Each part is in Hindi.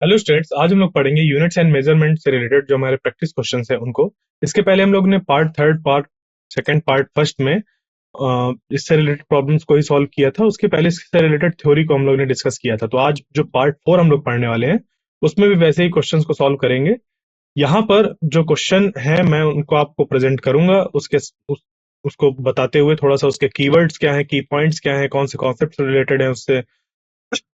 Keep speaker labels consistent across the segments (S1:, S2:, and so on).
S1: हेलो स्टूडेंट्स, आज हम लोग पढ़ेंगे यूनिट्स एंड मेजरमेंट से रिलेटेड जो हमारे प्रैक्टिस क्वेश्चंस हैं उनको। इसके पहले हम लोग ने part third, part second, part first में इससे रिलेटेड प्रॉब्लम्स को ही सॉल्व किया था। उसके पहले इससे रिलेटेड थ्योरी को हम लोग ने डिस्कस किया था। तो आज जो पार्ट फोर हम लोग पढ़ने वाले हैं उसमें भी वैसे ही क्वेश्चंस को सॉल्व करेंगे। यहाँ पर जो क्वेश्चन है मैं उनको आपको प्रेजेंट करूंगा, उसको बताते हुए थोड़ा सा उसके कीवर्ड्स क्या है, की पॉइंट्स क्या है, कौन से कॉन्सेप्ट रिलेटेड है उससे,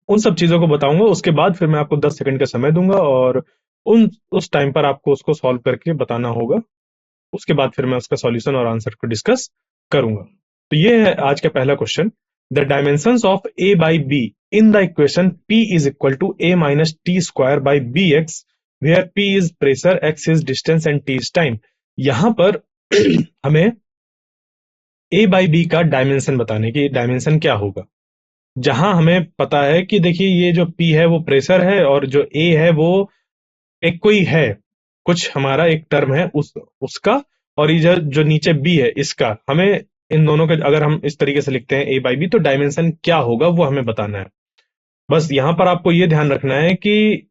S1: उन सब चीजों को बताऊंगा। उसके बाद फिर मैं आपको 10 सेकंड का समय दूंगा और उस टाइम पर आपको उसको सॉल्व करके बताना होगा। उसके बाद फिर मैं उसका सॉल्यूशन और आंसर को डिस्कस करूंगा। तो ये है आज का पहला question. The dimensions of a by b in the equation P is equal to a minus t square by b x, where P is pressure, x is distance and t is time. यहां पर हमें a बाई बी का डायमेंशन बताने की, डायमेंशन क्या होगा। जहां हमें पता है कि देखिए ये जो P है वो प्रेशर है और जो A है वो एक कोई है, कुछ हमारा एक टर्म है उसका, और ये जो नीचे B है इसका। हमें इन दोनों के अगर हम इस तरीके से लिखते हैं A बाई बी, तो डायमेंशन क्या होगा वो हमें बताना है। बस यहां पर आपको ये ध्यान रखना है कि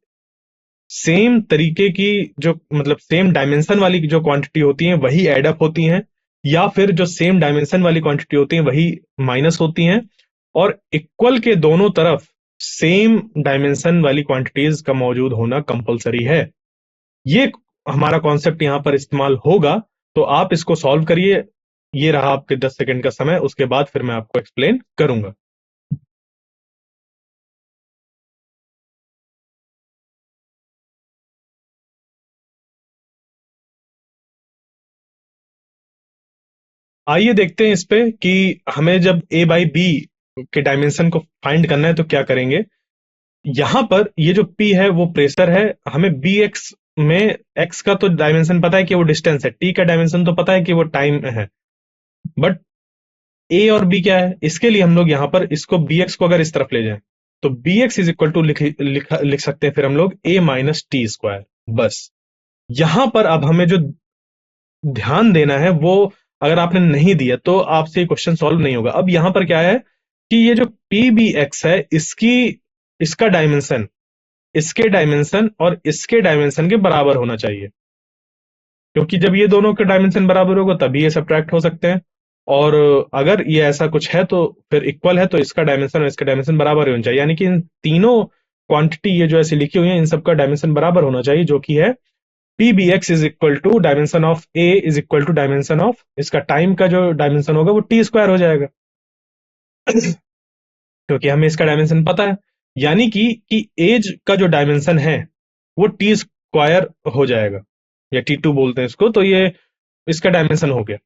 S1: सेम तरीके की जो मतलब सेम डायमेंशन वाली जो क्वांटिटी होती है वही एड अप होती हैं, या फिर जो सेम डायमेंशन वाली क्वांटिटी होती है वही माइनस होती हैं। और इक्वल के दोनों तरफ सेम डायमेंशन वाली क्वांटिटीज का मौजूद होना कंपलसरी है। ये हमारा कॉन्सेप्ट यहां पर इस्तेमाल होगा। तो आप इसको सॉल्व करिए। ये रहा आपके 10 सेकंड का समय, उसके बाद फिर मैं आपको एक्सप्लेन करूंगा। आइए देखते हैं इस पे कि हमें जब a बाई बी के डायमेंशन को फाइंड करना है तो क्या करेंगे। यहां पर ये जो P है वो प्रेशर है। हमें बी एक्स में x का तो डायमेंशन पता है कि वो डिस्टेंस है, t का डायमेंशन तो पता है कि वो टाइम है। बट a और b क्या है, इसके लिए हम लोग यहां पर इसको bx को अगर इस तरफ ले जाएं तो bx इज इक्वल टू लिख सकते हैं फिर हम लोग a माइनस टी स्क्वायर। बस यहां पर अब हमें जो ध्यान देना है वो, अगर आपने नहीं दिया तो आपसे ये क्वेश्चन सॉल्व नहीं होगा। अब यहां पर क्या है कि ये जो पी बी एक्स है इसकी, इसका डायमेंशन इसके डायमेंशन और इसके डायमेंशन के बराबर होना चाहिए, क्योंकि जब ये दोनों के डायमेंशन बराबर होगा तभी ये सब्ट्रैक्ट हो सकते हैं। और अगर ये ऐसा कुछ है तो फिर इक्वल है तो इसका डायमेंशन और इसका डायमेंशन बराबर होना चाहिए, यानी कि इन तीनों क्वांटिटी ये जो ऐसी लिखी हुई है इन सबका डायमेंशन बराबर होना चाहिए, जो कि है p b x is equal to dimension of a is equal to dimension of इसका टाइम का जो डायमेंशन होगा वो टी स्क्वायर हो जाएगा। क्योंकि हमें इसका डायमेंशन पता है, यानी कि एज का जो डायमेंशन है वो टी स्क्वायर हो जाएगा, या टी टू बोलते हैं इसको। तो ये इसका डायमेंशन हो गया।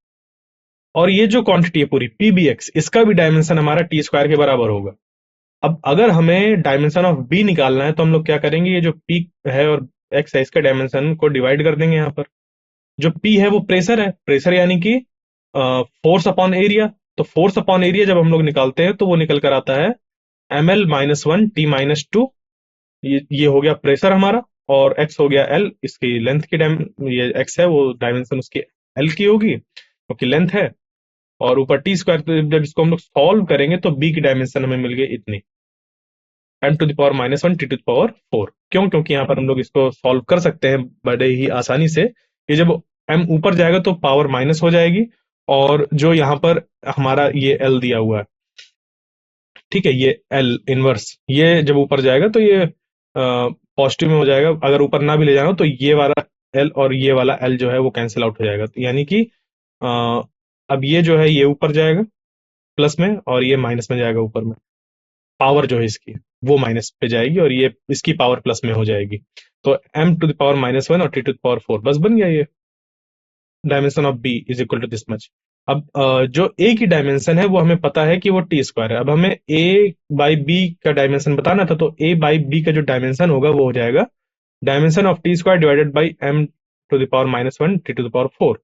S1: और ये जो क्वांटिटी है पूरी पी बी एक्स, इसका भी डायमेंशन हमारा टी स्क्वायर के बराबर होगा। अब अगर हमें डायमेंशन ऑफ बी निकालना है तो हम लोग क्या करेंगे, ये जो पी है और एक्स है इसका डायमेंशन को डिवाइड कर देंगे। यहाँ पर जो P है वो प्रेशर है, प्रेशर यानी कि फोर्स अपॉन एरिया। तो फोर्स अपॉन एरिया जब हम लोग निकालते हैं तो वो निकल कर आता है ml minus one T minus two. ये हो गया प्रेशर हमारा, और x हो गया l, इसकी लेंथ की ये x है वो डायमेंशन उसकी l की होगी क्योंकि लेंथ है। और ऊपर टी स्क्वायर, जब इसको हम लोग सॉल्व करेंगे तो b की डायमेंशन हमें मिल गई इतनी, m to the power minus one t to the power four. क्यों? क्योंकि यहाँ पर हम लोग इसको सॉल्व कर सकते हैं बड़े ही आसानी से। ये जब m ऊपर जाएगा तो पावर माइनस हो जाएगी, और जो यहाँ पर हमारा ये l दिया हुआ है, ठीक है, ये l इनवर्स, ये जब ऊपर जाएगा तो ये पॉजिटिव में हो जाएगा। अगर ऊपर ना भी ले जाना तो ये वाला l और ये वाला l जो है वो कैंसिल आउट हो जाएगा। तो यानी कि अ, अब ये जो है ये ऊपर जाएगा प्लस में और ये माइनस में जाएगा ऊपर में। पावर जो है इसकी वो माइनस पे जाएगी और ये इसकी पावर प्लस में हो जाएगी। तो m to the power minus one और t to the power four, बस बन गया ये dimension of b is equal to this much. अब जो a की डायमेंशन है वो हमें पता है कि वो टी स्क्वायर है। अब हमें a बाई बी का डायमेंशन बताना था, तो a बाई बी का जो डायमेंशन होगा वो हो जाएगा dimension of t square divided by m to the power minus one t to the power four.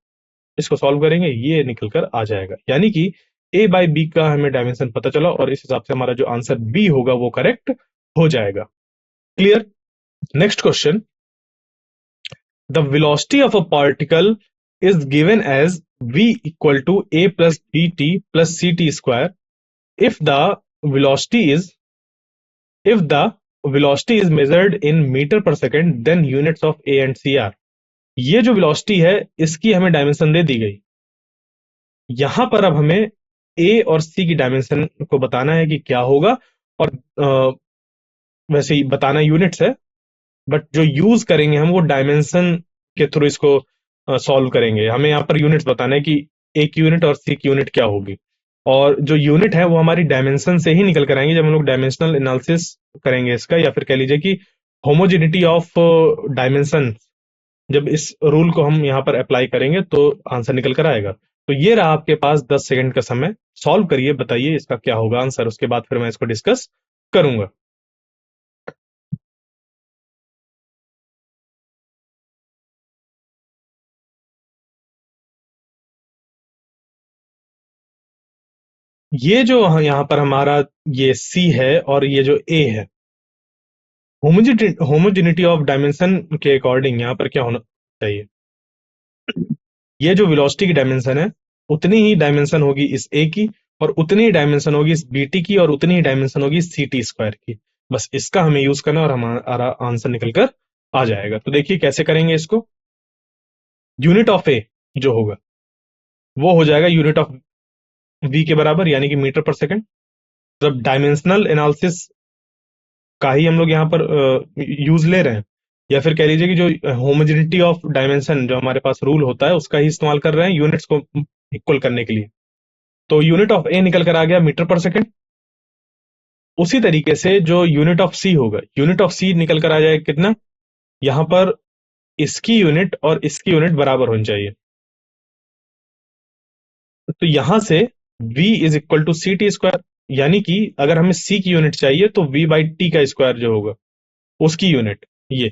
S1: इसको सॉल्व करेंगे ये निकल कर आ जाएगा, यानी कि a बाई बी का हमें डायमेंशन पता चला और इस हिसाब से हमारा जो आंसर b होगा वो करेक्ट हो जाएगा। Clear? Next question. The velocity of a particle is given as v equal to a plus bt plus ct square if the velocity is if the velocity is measured in meter per second, then units of A and C are. ये जो velocity है इसकी हमें डायमेंशन दे दी गई। यहां पर अब हमें A और C की डायमेंशन को बताना है कि क्या होगा, और वैसे ही बताना यूनिट्स है, बट जो यूज करेंगे हम वो डायमेंशन के थ्रू इसको सॉल्व करेंगे। हमें यहाँ पर यूनिट्स बताना है कि A की यूनिट और C की यूनिट क्या होगी, और जो यूनिट है वो हमारी डायमेंशन से ही निकल कर आएंगे जब हम लोग डायमेंशनल एनालिसिस करेंगे इसका, या फिर कह लीजिए कि होमोजेनिटी ऑफ डायमेंशन, जब इस रूल को हम यहाँ पर अप्लाई करेंगे तो आंसर निकल कर आएगा। तो ये रहा आपके पास 10 सेकंड का समय, सॉल्व करिए, बताइए इसका क्या होगा आंसर, उसके बाद फिर मैं इसको डिस्कस करूंगा। ये जो यहाँ पर हमारा ये C है और ये जो A है, होमोजेनिटी ऑफ डायमेंशन के अकॉर्डिंग यहाँ पर क्या होना चाहिए, ये जो वेलोसिटी की डायमेंशन है उतनी ही डायमेंशन होगी इस A की, और उतनी ही डायमेंशन होगी इस BT की, और उतनी ही डायमेंशन होगी इस CT स्क्वायर की। बस इसका हमें यूज करना है और हमारा आंसर निकल कर आ जाएगा। तो देखिए कैसे करेंगे इसको। यूनिट ऑफ A जो होगा वो हो जाएगा यूनिट ऑफ V के बराबर, यानी कि मीटर पर सेकंड। जब डायमेंशनल एनालिसिस का ही हम लोग यहाँ पर यूज ले रहे हैं, या फिर कह लीजिए कि जो होमोजेनिटी ऑफ डायमेंशन जो हमारे पास रूल होता है उसका ही इस्तेमाल कर रहे हैं यूनिट्स को इक्वल करने के लिए। तो यूनिट ऑफ ए निकल कर आ गया मीटर पर सेकंड। उसी तरीके से जो यूनिट ऑफ सी होगा, यूनिट ऑफ सी निकल कर आ जाएगा कितना, यहां पर इसकी यूनिट और इसकी यूनिट बराबर होनी चाहिए। तो यहां से v is equal to c t square, यानी कि अगर हमें c की यूनिट चाहिए तो v बाई टी का स्क्वायर जो होगा उसकी यूनिट ये।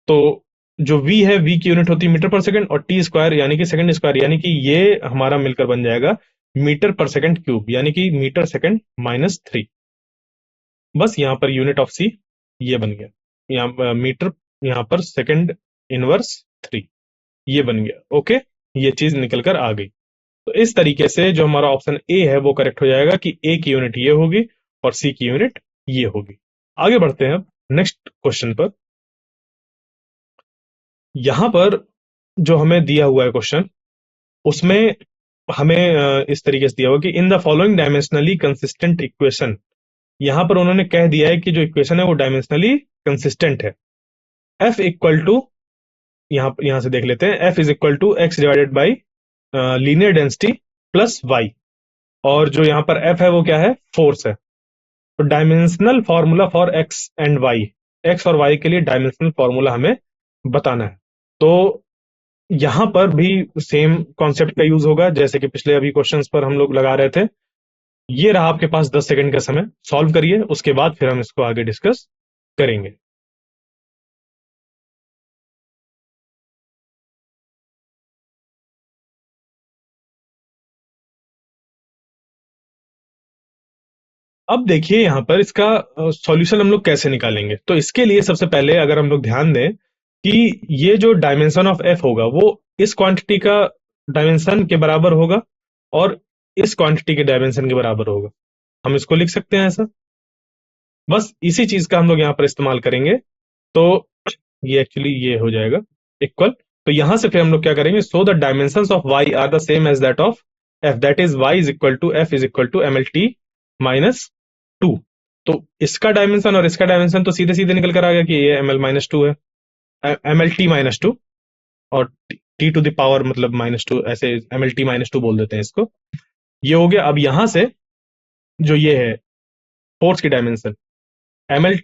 S1: तो जो v है, v की यूनिट होती है मीटर पर सेकंड, और टी स्क्वायर यानी कि सेकंड स्क्वायर, यानी कि ये हमारा मिलकर बन जाएगा मीटर पर सेकंड क्यूब, यानी कि मीटर सेकंड माइनस 3। बस यहाँ पर यूनिट ऑफ सी ये बन गया, यहाँ मीटर, यहाँ पर सेकंड इनवर्स 3, ये बन गया। ओके, ये चीज निकल कर आ गई। तो इस तरीके से जो हमारा ऑप्शन ए है वो करेक्ट हो जाएगा कि ए की यूनिट ये होगी और सी की यूनिट ये होगी। आगे बढ़ते हैं अब नेक्स्ट क्वेश्चन पर। यहां पर जो हमें दिया हुआ है क्वेश्चन, उसमें हमें इस तरीके से दिया हुआ कि in the following dimensionally consistent equation, यहां पर उन्होंने कह दिया है कि जो इक्वेशन है वो डायमेंशनली कंसिस्टेंट है। एफ इक्वल टू, यहां से देख लेते हैं, f is equal to x divided by linear density plus y, और जो यहाँ पर एफ है वो क्या है, फोर्स है। तो dimensional formula for x and y, x और वाई के लिए डायमेंशनल फॉर्मूला हमें बताना है। तो यहां पर भी सेम कॉन्सेप्ट का यूज होगा जैसे कि पिछले अभी क्वेश्चंस पर हम लोग लगा रहे थे। ये रहा आपके पास 10 सेकंड का समय, सॉल्व करिए, उसके बाद फिर हम इसको आगे डिस्कस करेंगे। अब देखिए यहाँ पर इसका सॉल्यूशन हम लोग कैसे निकालेंगे। तो इसके लिए सबसे पहले अगर हम लोग ध्यान दें कि ये जो डायमेंशन ऑफ एफ होगा वो इस क्वांटिटी का डायमेंशन के बराबर होगा और इस क्वांटिटी के डायमेंशन के बराबर होगा। हम इसको लिख सकते हैं ऐसा, बस इसी चीज का हम लोग यहाँ पर इस्तेमाल करेंगे। तो ये एक्चुअली ये हो जाएगा इक्वल। तो यहां से फिर हम लोग क्या करेंगे, so the dimensions of y are the same as that of f, that is y is equal to f is equal to M L T minus 2। तो इसका डायमेंशन और इसका डायमेंशन तो सीधे सीधे निकल कर आ गया कि ये एम एल माइनस 2 है, एम एल टी माइनस 2, और टी टू द पावर मतलब माइनस 2, ऐसे एम एल टी माइनस 2 बोल देते हैं इसको। ये हो गया। अब यहां से जो ये है फोर्स की dimension, M L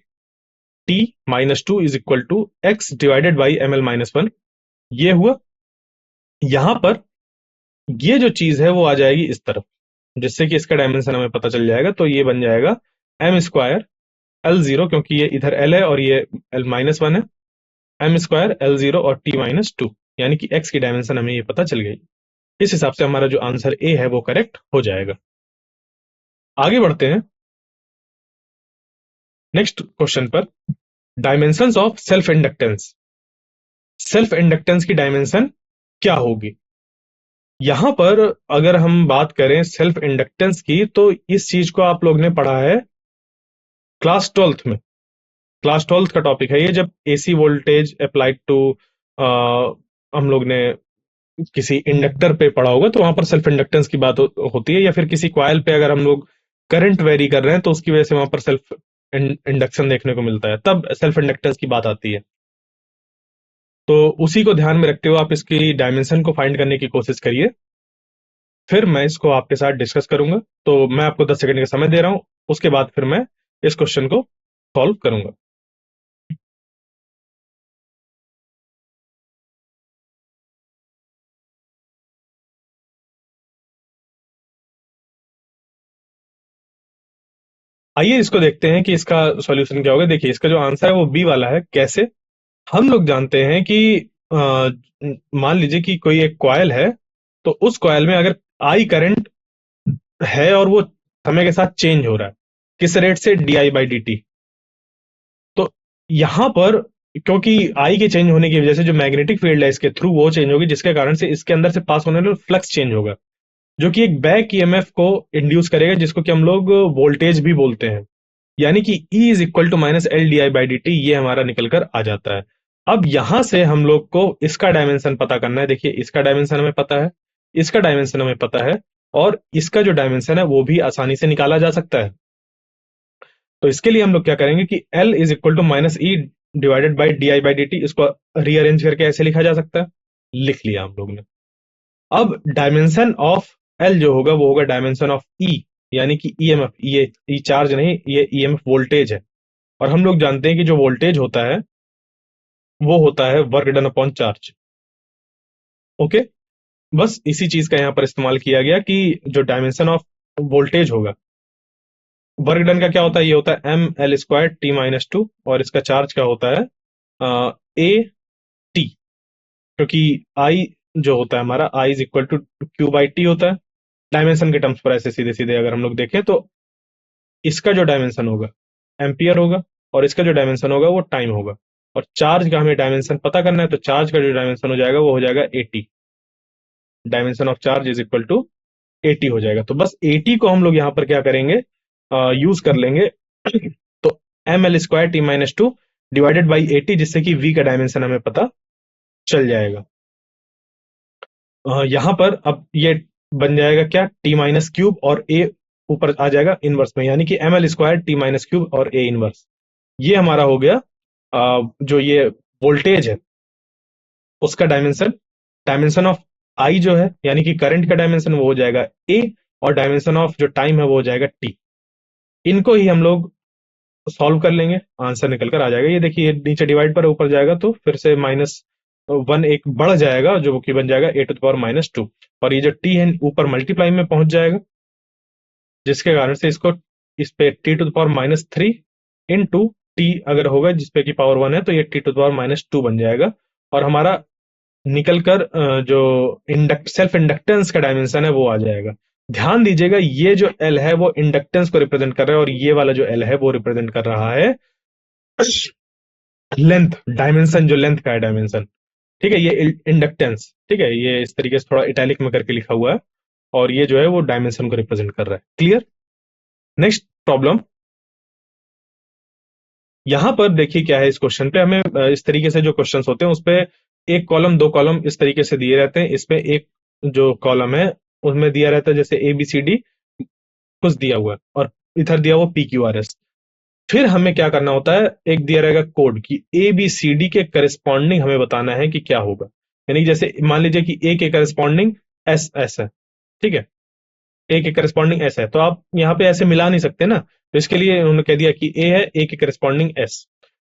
S1: T minus 2 is equal to x divided by M L minus 1, ये हुआ। यहां पर ये जो चीज है वो आ जाएगी इस तरफ, जिससे कि इसका डायमेंशन हमें पता चल जाएगा। तो ये बन जाएगा एम स्क्वायर एल जीरो, क्योंकि ये इधर एल है और ये एल माइनस 1 है, एम स्क्वायर एल जीरो और टी माइनस 2, यानी कि एक्स की डायमेंशन हमें ये पता चल गई। इस हिसाब से हमारा जो आंसर ए है वो करेक्ट हो जाएगा। आगे बढ़ते हैं नेक्स्ट क्वेश्चन पर। Dimensions of self inductance, self inductance की डायमेंशन क्या होगी। यहां पर अगर हम बात करें सेल्फ इंडक्टेंस की, तो इस चीज को आप लोग ने पढ़ा है क्लास 12th में। क्लास 12th का टॉपिक है ये, जब एसी वोल्टेज अप्लाइड टू, हम लोग ने किसी इंडक्टर पे पढ़ा होगा, तो वहां पर सेल्फ इंडक्टेंस की बात होती है, या फिर किसी कॉइल पे अगर हम लोग करंट वेरी कर रहे हैं तो उसकी वजह से वहां पर सेल्फ इंडक्शन देखने को मिलता है, तब सेल्फ इंडक्टेंस की बात आती है। तो उसी को ध्यान में रखते हुए आप इसकी डायमेंशन को फाइंड करने की कोशिश करिए, फिर मैं इसको आपके साथ डिस्कस करूंगा। तो मैं आपको 10 सेकंड का समय दे रहा हूं, उसके बाद फिर मैं इस क्वेश्चन को सॉल्व करूंगा। आइए इसको देखते हैं कि इसका सॉल्यूशन क्या होगा। देखिए, इसका जो आंसर है वो बी वाला है। कैसे? हम लोग जानते हैं कि मान लीजिए कि कोई एक कॉइल है, तो उस कॉइल में अगर आई करंट है और वो समय के साथ चेंज हो रहा है, किस रेट से? di/dt। तो यहां पर, क्योंकि आई के चेंज होने की वजह से जो मैग्नेटिक फील्ड है इसके थ्रू वो चेंज होगी, जिसके कारण से इसके अंदर से पास होने वाला फ्लक्स चेंज होगा, जो कि एक बैक ईएमएफ को इंड्यूस करेगा, जिसको कि हम लोग वोल्टेज भी बोलते हैं। यानी कि E is equal to minus LDI/dt, ये हमारा निकल कर आ जाता है। अब यहां से हम लोग को इसका डायमेंशन पता करना है। देखिए, इसका डायमेंशन हमें पता है, इसका डायमेंशन हमें पता है, और इसका जो डायमेंशन है वो भी आसानी से निकाला जा सकता है। तो इसके लिए हम लोग क्या करेंगे कि L is equal to minus E divided by di/dt, इसको रीअरेंज करके ऐसे लिखा जा सकता है। लिख लिया हम लोग ने। अब डायमेंशन ऑफ L जो होगा वो होगा डायमेंशन ऑफ E, यानी कि ईएमएफ। ये ई चार्ज नहीं, ये ईएमएफ वोल्टेज है। और हम लोग जानते हैं कि जो वोल्टेज होता है वो होता है work done upon charge. Okay, बस इसी चीज का यहाँ पर इस्तेमाल किया गया कि जो डायमेंशन ऑफ वोल्टेज होगा, वर्क डन का क्या होता है? ये होता है mL²t-2, और इसका चार्ज क्या होता है? A T. क्योंकि आई जो होता है हमारा, I is equal to Q/T होता है। डायमेंशन के टर्म्स पर ऐसे सीधे सीधे अगर हम लोग देखें तो इसका जो डायमेंशन होगा एम्पियर होगा, और इसका जो डायमेंशन होगा वो टाइम होगा। और चार्ज का हमें डायमेंशन पता करना है, तो चार्ज का जो डायमेंशन हो जाएगा वो हो जाएगा 80। Dimension of charge is equal to 80 हो जाएगा। तो बस 80 को हम लोग यहाँ पर क्या करेंगे, यूज कर लेंगे। तो mL²t-2 डिवाइडेड बाई 80, जिससे कि v का डायमेंशन हमें पता चल जाएगा। यहाँ पर अब ये बन जाएगा क्या? t-क्यूब, और a ऊपर आ जाएगा इनवर्स में, यानी कि mL²t-क्यूब और a इनवर्स। ये हमारा हो गया जो ये वोल्टेज है उसका डायमेंशन। डायमेंशन ऑफ आई जो है, यानी कि करंट का डायमेंशन, वो हो जाएगा ए, और डायमेंशन ऑफ जो टाइम है वो हो जाएगा टी। इनको ही हम लोग सॉल्व कर लेंगे, आंसर निकल कर आ जाएगा। ये देखिए, नीचे डिवाइड पर ऊपर जाएगा तो फिर से -1 एक बढ़ जाएगा, जो कि बन जाएगा a⁻²। और ये जो t है ऊपर मल्टीप्लाई में पहुंच जाएगा, जिसके कारण से इसको इस पे t⁻³ इंटू टी अगर होगा जिसपे की पावर 1 है, तो ये t⁻² बन जाएगा। और हमारा निकल कर जो सेल्फ इंडक्टेंस का डायमेंशन है वो आ जाएगा। ध्यान दीजिएगा, ये जो एल है वो इंडक्टेंस को रिप्रेजेंट कर रहा है, और ये वाला जो एल है वो रिप्रेजेंट कर रहा है लेंथ, डायमेंशन, जो लेंथ का है डायमेंशन। ठीक है, ये इंडक्टेंस, ठीक है, ये इस तरीके से थोड़ा इटैलिक में करके लिखा हुआ है, और ये जो है वो डायमेंशन को रिप्रेजेंट कर रहा है। क्लियर? Next problem. यहां पर देखिए क्या है, इस क्वेश्चन पे हमें इस तरीके से जो क्वेश्चंस होते हैं उस पे एक कॉलम, दो कॉलम इस तरीके से दिए रहते हैं। इसमें एक जो कॉलम है उसमें दिया रहता है जैसे ABCD कुछ दिया हुआ है, और इधर दिया हुआ PQRS। फिर हमें क्या करना होता है, एक दिया रहेगा कोड कि ABCD के करस्पॉन्डिंग हमें बताना है कि क्या होगा। यानी जैसे मान लीजिए कि A के करस्पॉन्डिंग एस है, ठीक है, ए के करस्पॉन्डिंग एस है, तो आप यहाँ पे ऐसे मिला नहीं सकते ना, तो इसके लिए उन्होंने कह दिया कि ए है, ए के करस्पॉन्डिंग एस।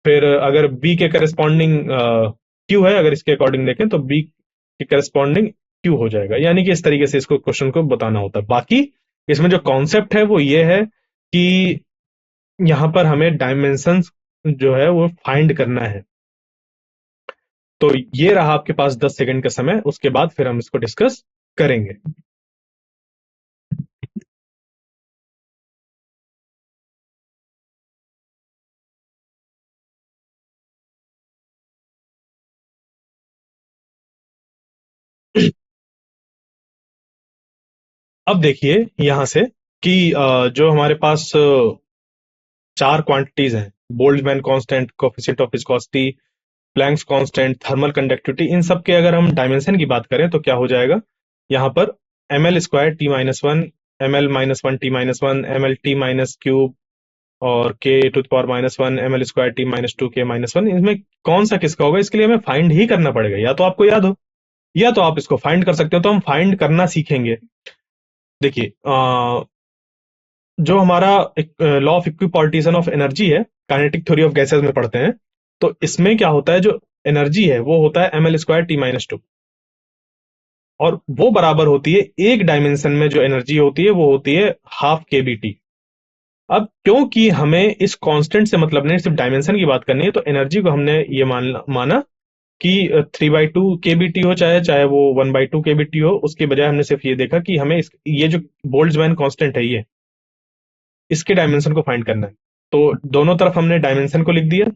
S1: फिर अगर बी के करस्पॉन्डिंग क्यू है, अगर इसके अकॉर्डिंग देखें तो बी के करस्पॉन्डिंग क्यू हो जाएगा। यानी कि इस तरीके से इसको क्वेश्चन को बताना होता है। बाकी इसमें जो कॉन्सेप्ट है वो ये है कि यहाँ पर हमें डायमेंशंस जो है वो फाइंड करना है। तो ये रहा आपके पास 10 सेकंड का समय, उसके बाद फिर हम इसको डिस्कस करेंगे। अब देखिए यहां से कि जो हमारे पास चार क्वांटिटीज हैं, Boltzmann constant, coefficient of viscosity, Planck's constant, thermal conductivity, इन सब के अगर हम डायमेंशन की बात करें तो क्या हो जाएगा यहाँ पर ml² T-1, ml-1 T-1, ml T-3 और k⁻⁻⁻1 ml²T-2 k-1, इसमें कौन सा किसका होगा, इसके लिए हमें फाइंड ही करना पड़ेगा। या तो आपको याद हो या तो आप इसको फाइंड कर सकते हो, तो हम फाइंड करना सीखेंगे। देखिए जो हमारा law of equipartition of energy है, काइनेटिक थ्योरी ऑफ गैसेस में पढ़ते हैं, तो इसमें क्या होता है, जो एनर्जी है वो होता है ml²T-2 और वो बराबर होती है एक डायमेंशन में जो एनर्जी होती है वो होती है हाफ kBT। अब क्योंकि हमें इस कांस्टेंट से मतलब नहीं, सिर्फ डायमेंशन की बात करनी है, तो एनर्जी को हमने ये माना कि 3/2 kBT हो, चाहे चाहे वो 1/2 kBT हो, उसके बजाय हमने सिर्फ ये देखा कि हमें ये जो बोल्ट्जमैन कांस्टेंट है ये इसके डायमेंशन को फाइंड करना है। तो दोनों तरफ हमने डायमेंशन को लिख दिया।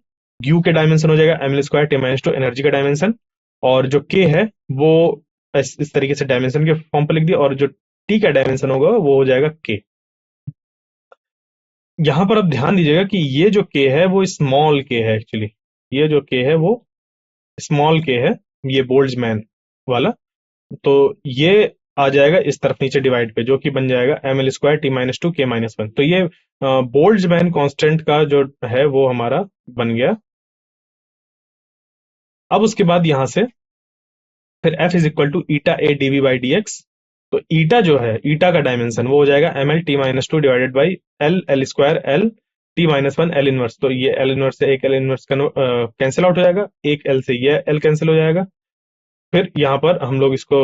S1: यू के डायमेंशन हो जाएगा ml²T-2 एनर्जी का डायमेंशन, और जो के है वो इस तरीके से डायमेंशन के फॉर्म पर लिख दिया, और जो टी का डायमेंशन होगा वो हो जाएगा के। यहां पर अब ध्यान दीजिएगा कि ये जो के है वो स्मॉल के है एक्चुअली, ये जो के है वो स्मॉल के है, ये बोल्ट्जमैन वाला। तो ये आ जाएगा इस तरफ नीचे डिवाइड पे, जो कि बन जाएगा ml²T-2 k-1। तो ये बोल्ट्जमैन कांस्टेंट का जो है वो हमारा बन गया। अब उसके बाद यहां से फिर F is equal to eta A dV/dx। तो ईटा जो है, ईटा का डायमेंशन वो हो जाएगा ml-T-2 divided by L square L T-1 L inverse. तो ये L इनवर्स से एक L इनवर्स कैंसिल आउट हो जाएगा, एक L से ये L कैंसिल हो जाएगा। फिर यहाँ पर हम लोग इसको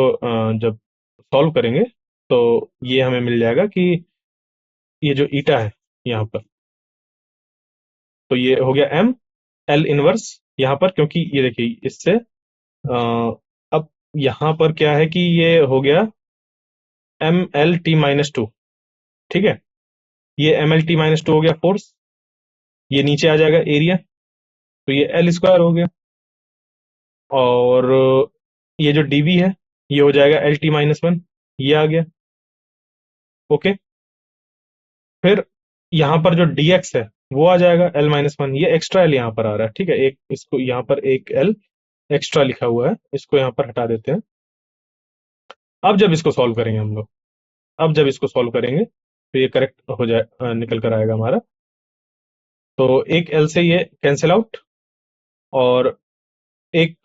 S1: जब सॉल्व करेंगे तो ये हमें मिल जाएगा कि ये जो ईटा है यहाँ पर, तो ये हो गया M L इनवर्स यहाँ पर, क्योंकि ये देखिए इससे अब यहाँ पर क्या है कि ये हो गया ml-T-2, ठीक है, ये ml-T-2 हो गया फोर्स, ये नीचे आ जाएगा एरिया, तो ये L स्क्वायर हो गया, और ये जो dV है ये हो जाएगा L-T-1, ये आ गया, ओके। फिर यहाँ पर जो dx है वो आ जाएगा L-1, ये एक्स्ट्रा L यहाँ पर आ रहा है, ठीक है, एक इसको यहाँ पर एक L एक्स्ट्रा लिखा हुआ है, इसको यहाँ पर हटा देते हैं। अब जब इसको सॉल्व करेंगे हम लोग, अब जब इसको सॉल्व करेंगे तो ये करेक्ट हो जाए, निकल कर आएगा हमारा। तो एक L से ये कैंसिल आउट, और एक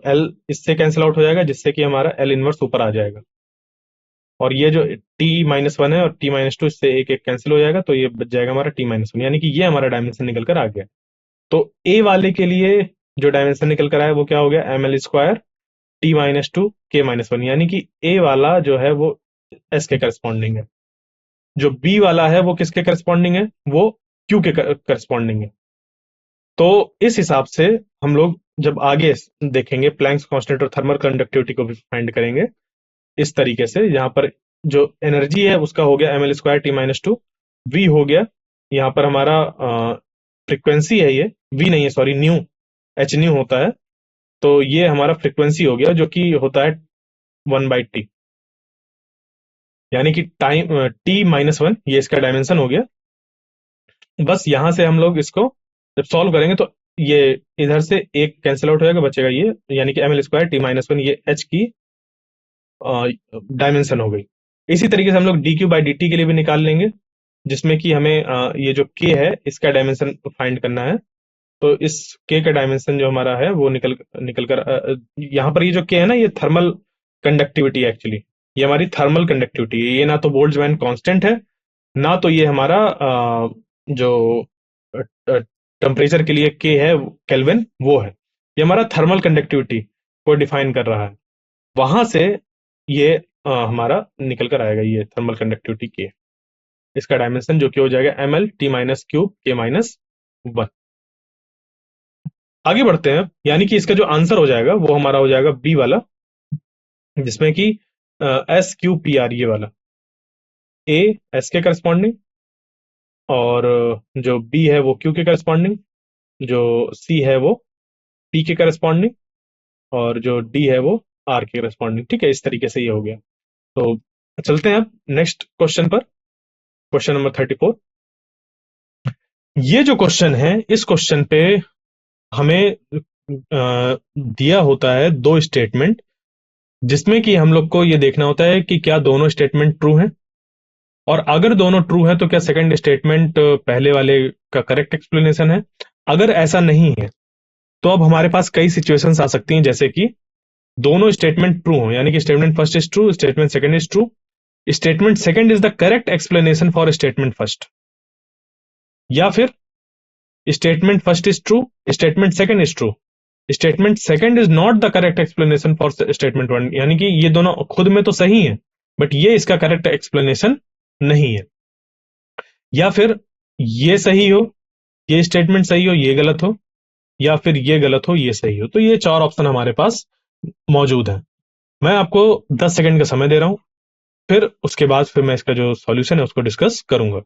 S1: L इससे कैंसिल आउट हो जाएगा, जिससे कि हमारा L इनवर्स ऊपर आ जाएगा, और ये जो T-1 है और T-2 इससे एक एक कैंसिल हो जाएगा, तो ये बच जाएगा हमारा T-1, यानी कि ये हमारा डायमेंशन निकल कर आ गया। तो ए वाले के लिए जो डायमेंशन निकल कर आया वो क्या हो गया, ml² T-2 k-1, यानी कि ए वाला जो है वो एस के करस्पॉन्डिंग है, जो बी वाला है वो किसके करस्पॉन्डिंग है, वो क्यू के करस्पॉन्डिंग है। तो इस हिसाब से हम लोग जब आगे देखेंगे प्लैंक्स कांस्टेंट और थर्मल कंडक्टिविटी को भी फाइंड करेंगे इस तरीके से। यहाँ पर जो एनर्जी है उसका हो गया ml²T-2, वी हो गया यहाँ पर हमारा फ्रीक्वेंसी है, ये वी नहीं है सॉरी, न्यू, एच न्यू होता है, तो ये हमारा फ्रीक्वेंसी हो गया जो कि होता है 1/T, यानी कि टाइम T-1, ये इसका डायमेंशन हो गया। बस यहां से हम लोग इसको जब सॉल्व करेंगे तो ये इधर से एक कैंसिल आउट हो जाएगा, बचेगा ये, यानी कि ml²T-1 ये h की डायमेंशन हो गई। इसी तरीके से हम लोग dQ/dt के लिए भी निकाल लेंगे, जिसमें कि हमें ये जो k है इसका डायमेंशन फाइंड करना है। तो इस k का डायमेंशन जो हमारा है वो निकल निकल कर यहाँ पर ये जो k है ना, ये थर्मल कंडक्टिविटी एक्चुअली, ये हमारी थर्मल कंडक्टिविटी है, ये ना तो बोल्ट्जमैन कांस्टेंट है, ना तो ये हमारा जो टेम्परेचर के लिए के है केल्विन वो है, ये हमारा थर्मल कंडक्टिविटी को डिफाइन कर रहा है। वहां से ये हमारा निकल कर आएगा ये थर्मल कंडक्टिविटी के, इसका डायमेंशन जो कि हो जाएगा ml-T-3 k-1। आगे बढ़ते हैं, यानी कि इसका जो आंसर हो जाएगा वो हमारा हो जाएगा बी वाला, जिसमें कि SQPR ये वाला, ए एस के करस्पॉन्डिंग, और जो बी है वो क्यू के करस्पॉन्डिंग, जो सी है वो पी के करस्पॉन्डिंग, और जो डी है वो आर के करस्पॉन्डिंग, ठीक है, इस तरीके से ये हो गया। तो चलते हैं अब नेक्स्ट क्वेश्चन पर, क्वेश्चन नंबर 34। ये जो क्वेश्चन है, इस क्वेश्चन पे हमें दिया होता है दो स्टेटमेंट, जिसमें कि हम लोग को ये देखना होता है कि क्या दोनों स्टेटमेंट ट्रू हैं, और अगर दोनों ट्रू है तो क्या सेकंड स्टेटमेंट पहले वाले का करेक्ट एक्सप्लेनेशन है। अगर ऐसा नहीं है तो अब हमारे पास कई सिचुएशंस आ सकती हैं, जैसे कि दोनों स्टेटमेंट ट्रू हो, यानी कि statement first is true, statement second is true, statement second is the correct explanation for statement first, या फिर statement first is true, statement second is true, statement second is not the correct explanation for statement one, यानी कि ये दोनों खुद में तो सही है बट ये इसका करेक्ट एक्सप्लेनेशन नहीं है। या फिर ये सही हो, ये स्टेटमेंट सही हो, ये गलत हो, या फिर ये गलत हो, ये सही हो। तो ये चार ऑप्शन हमारे पास मौजूद है। मैं आपको 10 सेकंड का समय दे रहा हूं, फिर उसके बाद फिर मैं इसका जो सॉल्यूशन है उसको डिस्कस करूंगा।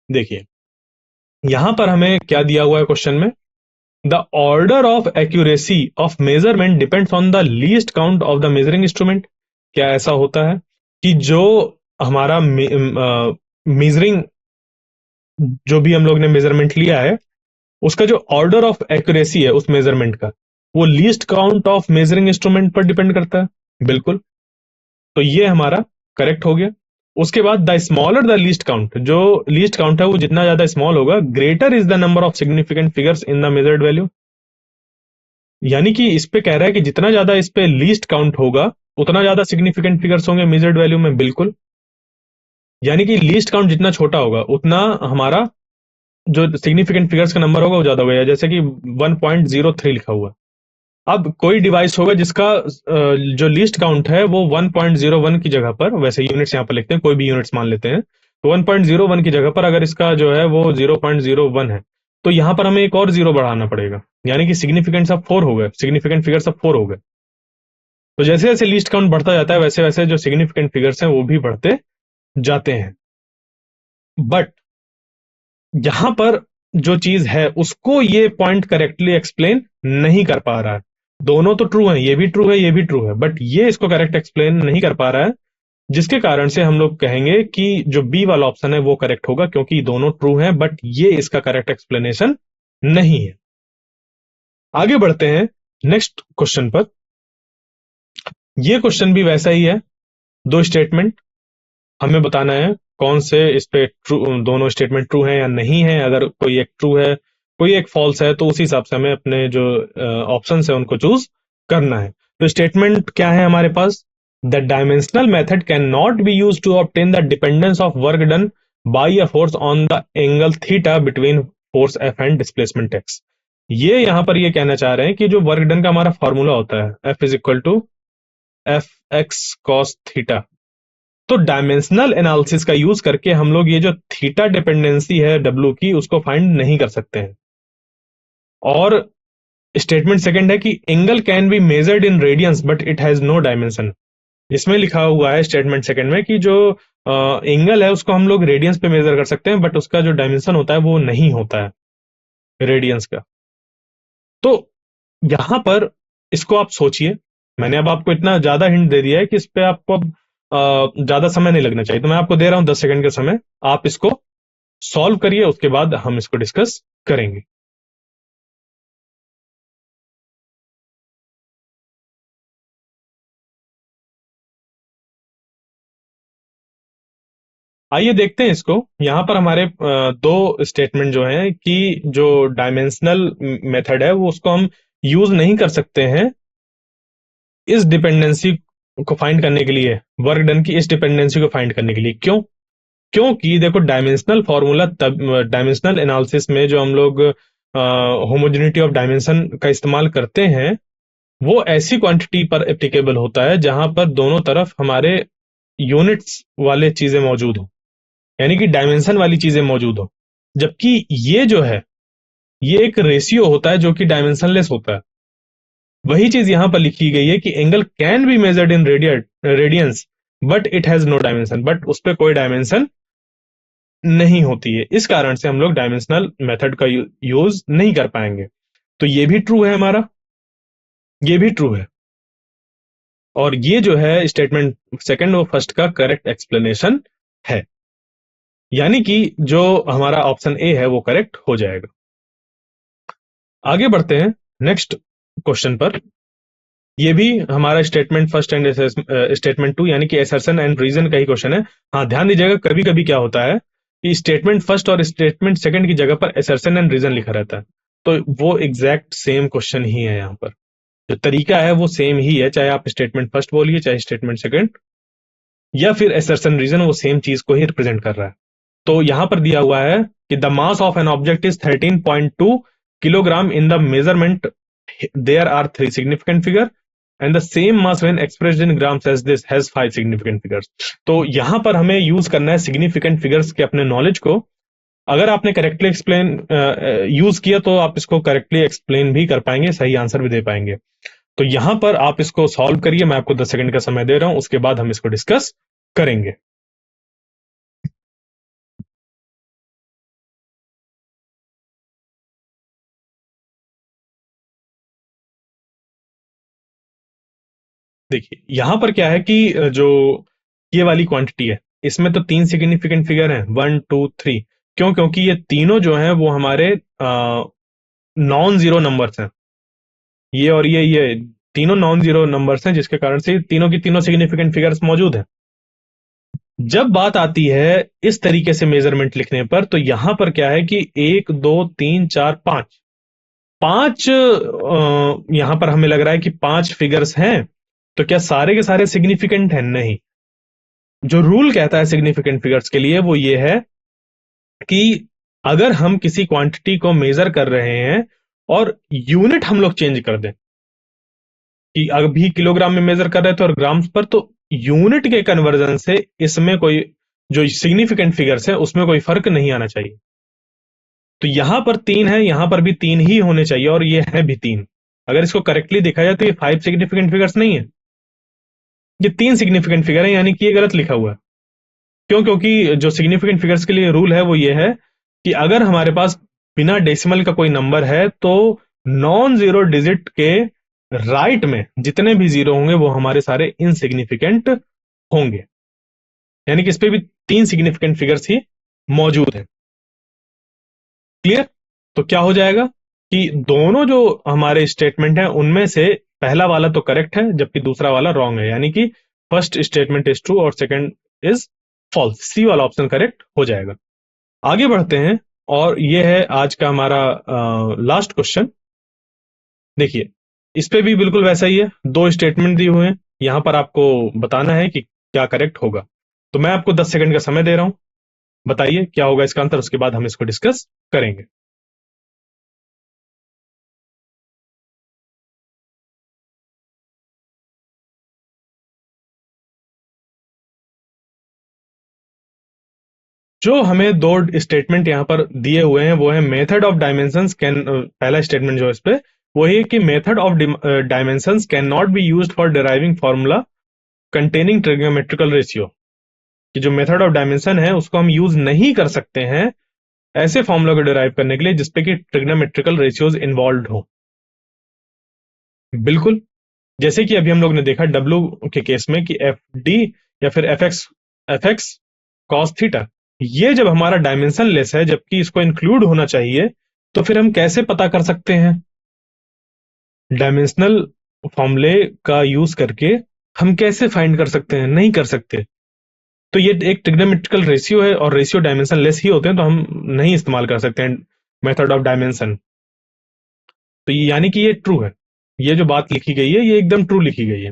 S1: देखिए, यहां पर हमें क्या दिया हुआ है क्वेश्चन में, the order of accuracy of measurement depends on the least count of the measuring instrument. क्या ऐसा होता है कि जो हमारा मेजरिंग, जो भी हम लोग ने मेजरमेंट लिया है, उसका जो ऑर्डर ऑफ एक्यूरेसी है उस मेजरमेंट का, वो least count of measuring instrument पर डिपेंड करता है। बिल्कुल, तो ये हमारा करेक्ट हो गया। उसके बाद the smaller the least count, जो लीस्ट काउंट है वो जितना ज्यादा स्मॉल होगा, greater is the number of significant figures in the measured value. यानी कि इस पे कह रहा है कि जितना ज्यादा इस पे लीस्ट काउंट होगा उतना ज्यादा सिग्निफिकेंट फिगर्स होंगे मेजर्ड वैल्यू में। बिल्कुल, यानी कि लीस्ट काउंट जितना छोटा होगा उतना हमारा जो सिग्निफिकेंट फिगर्स का नंबर होगा वो ज्यादा होगा, जैसे कि 1.03 लिखा हुआ। अब कोई डिवाइस होगा जिसका जो लीस्ट काउंट है वो 1.01 की जगह पर, वैसे यूनिट्स यहाँ पर लिखते हैं, कोई भी यूनिट्स मान लेते हैं, तो 1.01 की जगह पर अगर इसका जो है वो 0.01 है, तो यहाँ पर हमें एक और जीरो बढ़ाना पड़ेगा, यानी कि सिग्निफिकेंट सब 4 हो गए, सिग्निफिकेंट फिगर सब 4 हो गए। तो जैसे जैसे लीस्ट काउंट बढ़ता जाता है वैसे वैसे जो सिग्निफिकेंट फिगर्स हैं वो भी बढ़ते जाते हैं। बट यहां पर जो चीज है उसको ये पॉइंट करेक्टली एक्सप्लेन नहीं कर पा रहा है। दोनों तो ट्रू है, ये भी ट्रू है, ये भी ट्रू है, बट ये इसको करेक्ट एक्सप्लेन नहीं कर पा रहा है, जिसके कारण से हम लोग कहेंगे कि जो बी वाला ऑप्शन है वो करेक्ट होगा, क्योंकि दोनों ट्रू हैं बट ये इसका करेक्ट एक्सप्लेनेशन नहीं है। आगे बढ़ते हैं नेक्स्ट क्वेश्चन पर। ये क्वेश्चन भी वैसा ही है, दो स्टेटमेंट, हमें बताना है कौन से इस पे ट्रू, दोनों स्टेटमेंट ट्रू है या नहीं है। अगर कोई एक ट्रू है, कोई एक फॉल्स है, तो उसी हिसाब से हमें अपने जो ऑप्शन है उनको चूज करना है। तो स्टेटमेंट क्या है हमारे पास, the dimensional method can not be use to obtain the dependence of work done by a force on the angle theta between force F and displacement X. ये यहां पर ये कहना चाह रहे हैं कि जो वर्क डन का हमारा फॉर्मूला होता है, F is equal to F x cos theta, तो डायमेंशनल एनालिसिस का यूज करके हम लोग ये जो थीटा डिपेंडेंसी है डब्ल्यू की उसको फाइंड नहीं कर सकते हैं। और स्टेटमेंट सेकंड है कि angle can be measured in radians but it has no dimension. इसमें लिखा हुआ है स्टेटमेंट सेकंड में कि जो एंगल है उसको हम लोग रेडियंस पे मेजर कर सकते हैं, बट उसका जो डायमेंशन होता है वो नहीं होता है रेडियंस का। तो यहां पर इसको आप सोचिए, मैंने अब आपको इतना ज्यादा हिंट दे दिया है कि इस पे आपको अब ज्यादा समय नहीं लगना चाहिए, तो मैं आपको दे रहा हूं 10 सेकंड का समय, आप इसको सॉल्व करिए, उसके बाद हम इसको डिस्कस करेंगे। आइए देखते हैं इसको। यहां पर हमारे दो स्टेटमेंट जो हैं कि जो डायमेंशनल मेथड है वो उसको हम यूज नहीं कर सकते हैं इस डिपेंडेंसी को फाइंड करने के लिए, वर्क डन की इस डिपेंडेंसी को फाइंड करने के लिए। क्यों? क्योंकि देखो, डायमेंशनल फॉर्मूला तब, डायमेंशनल एनालिसिस में जो हम लोग होमोजेनिटी ऑफ डायमेंशन का इस्तेमाल करते हैं वो ऐसी क्वांटिटी पर एप्लीकेबल होता है जहां पर दोनों तरफ हमारे यूनिट्स वाले चीजें मौजूद हो, यानी कि डायमेंशन वाली चीजें मौजूद हो। जबकि ये जो है ये एक रेशियो होता है जो कि डायमेंशनलेस होता है। वही चीज यहां पर लिखी गई है कि angle can be measured in radians but it has no dimension, but उस पर कोई डायमेंशन नहीं होती है। इस कारण से हम लोग डायमेंशनल मेथड का यूज नहीं कर पाएंगे। तो ये भी ट्रू है हमारा, ये भी ट्रू है। और ये जो है स्टेटमेंट सेकंड वो फर्स्ट का करेक्ट एक्सप्लेनेशन है, यानी कि जो हमारा ऑप्शन ए है वो करेक्ट हो जाएगा। आगे बढ़ते हैं नेक्स्ट क्वेश्चन पर। ये भी हमारा statement first and statement two यानी कि असर्शन एंड रीजन का ही क्वेश्चन है। हाँ, ध्यान दीजिएगा, कभी कभी क्या होता है कि स्टेटमेंट फर्स्ट और स्टेटमेंट सेकंड की जगह पर असर्शन एंड रीजन लिखा रहता है, तो वो एग्जैक्ट सेम क्वेश्चन ही है। यहाँ पर जो तरीका है वो सेम ही है, चाहे आप स्टेटमेंट फर्स्ट बोलिए चाहे स्टेटमेंट सेकंड या फिर असर्शन रीजन, वो सेम चीज को ही रिप्रेजेंट कर रहा है। तो यहां पर दिया हुआ है कि the mass of an object is 13.2 kilogram in the measurement, there are 3 significant figure and the same mass when expressed in grams as this has 5 significant figures. तो यहां पर हमें यूज करना है सिग्निफिकेंट फिगर्स के अपने नॉलेज को। अगर आपने करेक्टली एक्सप्लेन यूज किया तो आप इसको करेक्टली एक्सप्लेन भी कर पाएंगे, सही आंसर भी दे पाएंगे। तो यहां पर आप इसको सॉल्व करिए, मैं आपको 10 सेकंड का समय दे रहा हूं, उसके बाद हम इसको डिस्कस करेंगे। देखिए यहां पर क्या है कि जो ये वाली क्वांटिटी है इसमें तो 3 सिग्निफिकेंट फिगर हैं, 1 2 3। क्यों? क्योंकि ये तीनों जो हैं वो हमारे नॉन जीरो नंबर्स हैं। ये और ये तीनों नॉन जीरो नंबर्स हैं, जिसके कारण से तीनों की तीनों सिग्निफिकेंट फिगर्स मौजूद हैं। जब बात आती है इस तरीके से मेजरमेंट लिखने पर, तो यहां पर क्या है कि 1 2 3 4 5 5 यहां पर हमें लग रहा है कि 5 फिगर्स हैं। तो क्या सारे के सारे सिग्निफिकेंट हैं? नहीं। जो रूल कहता है सिग्निफिकेंट फिगर्स के लिए वो ये है कि अगर हम किसी क्वांटिटी को मेजर कर रहे हैं और यूनिट हम लोग चेंज कर दें, कि अभी किलोग्राम में मेजर कर रहे थे और ग्राम्स पर, तो यूनिट के कन्वर्जन से इसमें कोई जो सिग्निफिकेंट फिगर्स है उसमें कोई फर्क नहीं आना चाहिए। तो यहां पर 3 है, यहां पर भी 3 ही होने चाहिए और ये है भी 3। अगर इसको करेक्टली देखा जाए तो ये 5 सिग्निफिकेंट फिगर्स नहीं है, ये 3 सिग्निफिकेंट फिगर है, यानी कि ये गलत लिखा हुआ है। क्यों? क्योंकि जो सिग्निफिकेंट फिगर्स के लिए रूल है वो ये है कि अगर हमारे पास बिना डेसिमल का कोई नंबर है तो नॉन जीरो डिजिट के राइट में जितने भी जीरो होंगे वो हमारे सारे इनसिग्निफिकेंट होंगे, यानी कि इस पे भी 3 सिग्निफिकेंट फिगर्स ही मौजूद है। क्लियर? तो क्या हो जाएगा कि दोनों जो हमारे स्टेटमेंट है उनमें से पहला वाला तो करेक्ट है जबकि दूसरा वाला रॉन्ग है, यानी कि फर्स्ट स्टेटमेंट इज ट्रू और सेकंड इज फॉल्स। सी वाला ऑप्शन करेक्ट हो जाएगा। आगे बढ़ते हैं और ये है आज का हमारा लास्ट क्वेश्चन। देखिए इस पे भी बिल्कुल वैसा ही है, 2 स्टेटमेंट दिए हुए हैं, यहां पर आपको बताना है कि क्या करेक्ट होगा। तो मैं आपको 10 सेकंड का समय दे रहा हूं, बताइए क्या होगा इसका आंसर, उसके बाद हम इसको डिस्कस करेंगे। जो हमें 2 स्टेटमेंट यहाँ पर दिए हुए हैं वो है मेथड ऑफ डायमेंशंस कैन, पहला स्टेटमेंट जो है इस पे वो है कि method of dimensions can not be used for deriving formula containing trigonometrical ratio, कि जो मेथड ऑफ डायमेंशन है उसको हम यूज नहीं कर सकते हैं ऐसे फॉर्मूला को डिराइव करने के लिए जिसपे कि ट्रिग्नोमेट्रिकल रेशियोज इन्वॉल्व हो। बिल्कुल, जैसे कि अभी हम लोग ने देखा डब्ल्यू के केस में कि एफ डी या फिर एफ एक्स कॉस थीटा, ये जब हमारा डायमेंशन लेस है जबकि इसको इंक्लूड होना चाहिए, तो फिर हम कैसे पता कर सकते हैं? डायमेंशनल फॉर्मूले का यूज करके हम कैसे फाइंड कर सकते हैं? नहीं कर सकते। तो ये एक ट्रिग्नोमेट्रिकल रेशियो है और रेशियो डायमेंशन लेस ही होते हैं, तो हम नहीं इस्तेमाल कर सकते हैं मेथड ऑफ डायमेंशन। तो यानी कि ये ट्रू है, ये जो बात लिखी गई है ये एकदम ट्रू लिखी गई है।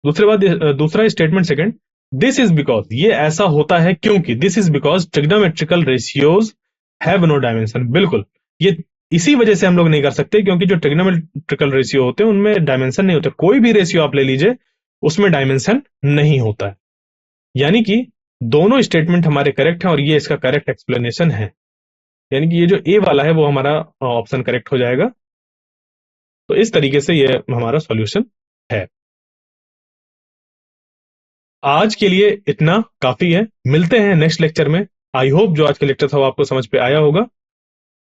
S1: दूसरा statement second, this is because, ये ऐसा होता है क्योंकि, this is because trigonometrical ratios have no dimension. बिल्कुल, ये इसी वजह से हम लोग नहीं कर सकते क्योंकि जो ट्रिग्नोमेट्रिकल रेशियो होते हैं उनमें डायमेंशन नहीं होता। कोई भी रेशियो आप ले लीजिए उसमें डायमेंशन नहीं होता है, यानी कि दोनों स्टेटमेंट हमारे करेक्ट हैं और ये इसका करेक्ट एक्सप्लेनेशन है, यानी कि ये जो ए वाला है वो हमारा ऑप्शन करेक्ट हो जाएगा। तो इस तरीके से ये हमारा सॉल्यूशन है। आज के लिए इतना काफी है, मिलते हैं नेक्स्ट लेक्चर में। आई होप जो आज का लेक्चर था वो आपको समझ पे आया होगा।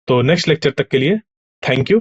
S1: तो नेक्स्ट लेक्चर तक के लिए थैंक यू।